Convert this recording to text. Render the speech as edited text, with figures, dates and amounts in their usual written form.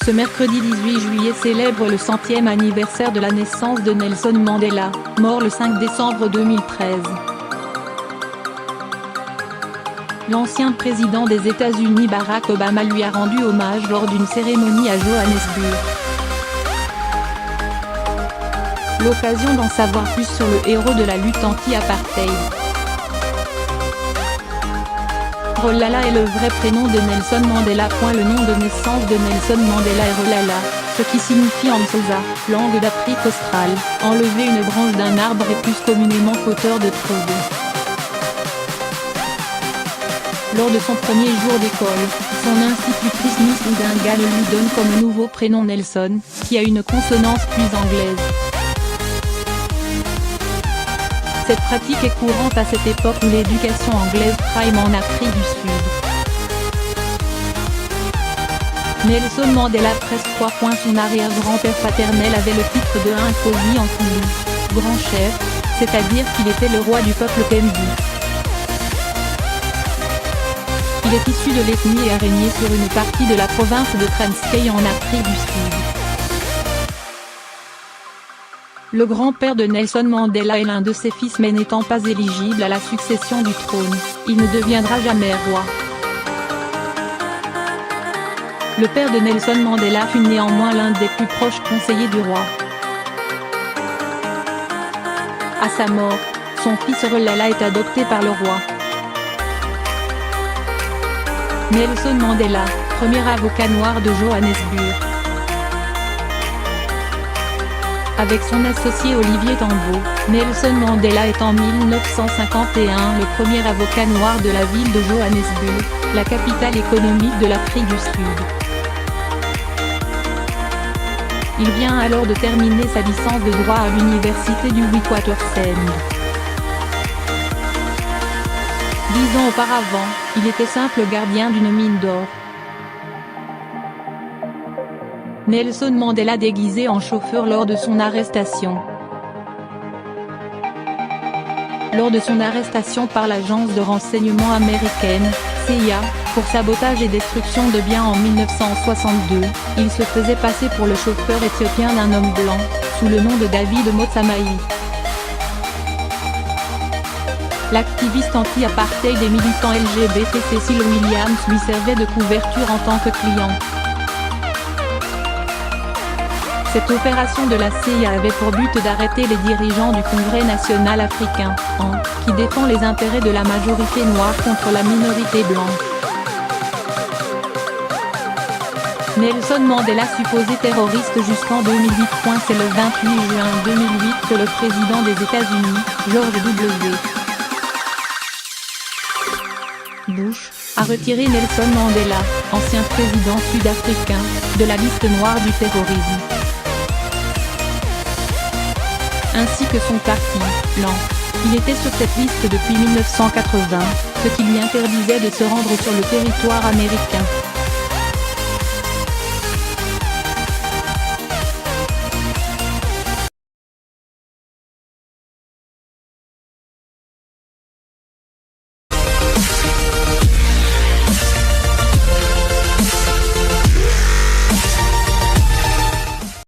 Ce mercredi 18 juillet célèbre le 100e anniversaire de la naissance de Nelson Mandela, mort le 5 décembre 2013. L'ancien président des États-Unis Barack Obama lui a rendu hommage lors d'une cérémonie à Johannesburg. L'occasion d'en savoir plus sur le héros de la lutte anti-apartheid. Rolala est le vrai prénom de Nelson Mandela. Le nom de naissance de Nelson Mandela est Rolala, ce qui signifie en Xhosa, langue d'Afrique australe, enlever une branche d'un arbre et plus communément fauteur de troubles. Lors de son premier jour d'école, son institutrice Miss Ndinga lui donne comme nouveau prénom Nelson, qui a une consonance plus anglaise. Cette pratique est courante à cette époque où l'éducation anglaise prime en Afrique du Sud. Nelson Mandela presque 3 points. Son arrière-grand-père paternel avait le titre de Nkosi en Zulu, grand chef, c'est-à-dire qu'il était le roi du peuple Pembe. Il est issu de l'ethnie et a régné sur une partie de la province de Transkei en Afrique du Sud. Le grand-père de Nelson Mandela est l'un de ses fils mais n'étant pas éligible à la succession du trône, il ne deviendra jamais roi. Le père de Nelson Mandela fut néanmoins l'un des plus proches conseillers du roi. À sa mort, son fils Rolala est adopté par le roi. Nelson Mandela, premier avocat noir de Johannesburg. Avec son associé Olivier Tambo, Nelson Mandela est en 1951 le premier avocat noir de la ville de Johannesburg, la capitale économique de l'Afrique du Sud. Il vient alors de terminer sa licence de droit à l'université du Witwatersrand. 10 ans auparavant, il était simple gardien d'une mine d'or. Nelson Mandela déguisé en chauffeur lors de son arrestation. Lors de son arrestation par l'agence de renseignement américaine, CIA, pour sabotage et destruction de biens en 1962, il se faisait passer pour le chauffeur éthiopien d'un homme blanc, sous le nom de David Motsamai. L'activiste anti-apartheid et militant LGBT Cecil Williams lui servait de couverture en tant que client. Cette opération de la CIA avait pour but d'arrêter les dirigeants du Congrès national africain, qui défend les intérêts de la majorité noire contre la minorité blanche. Nelson Mandela supposé terroriste jusqu'en 2008. C'est le 28 juin 2008 que le président des États-Unis, George W. Bush, a retiré Nelson Mandela, ancien président sud-africain, de la liste noire du terrorisme. Ainsi que son parti, l'AN. Il était sur cette liste depuis 1980, ce qui lui interdisait de se rendre sur le territoire américain.